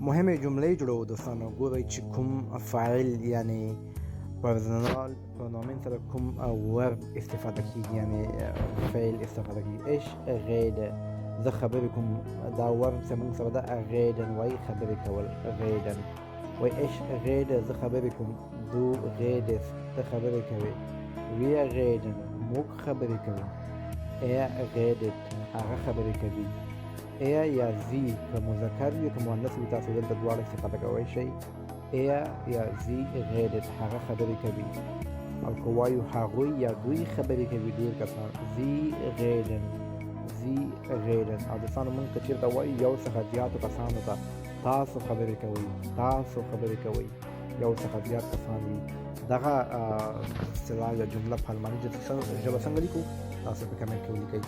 مهمې جملې جوړو دوستانو. ګورئ چې کوم فاعل یعنی پرونومن سره کوم ورب استفاده کیږي، یعنی فعل استفاده کیږي. ايش غیده، زه خبرې کوم، دا ورب زموږ سره ده. غیدن وایي خبرې کول، غیدن وایي. ايش غیده، زه خبرې کوم. دو غیدس، ته خبرې کوې. وی غیدن، موږ خبرې کوو. ای غیدت، هغه خبرې کوي. ای یا زی که مذکر وي که مؤنث وي، تاسو دلته دواړه استفاده کولی شئ. ای یا زی غیدت، هغه خبرې کوي. او که وایو هغوی یا دوی خبرې کوي، ډېر کسان. زی غیدن، زی غیدن. او دوستانو موږ که چېرته وایو یو څخه زیاتو کسانو ته تاسو خبرې کوئ، تاسو خبرې کوئ، یو څخه زیات کسان وي. دغه اصطلاح یا جمله په الماني ژبه څنګه لیکو؟ تاسو په کمنټ کې ولیکئ.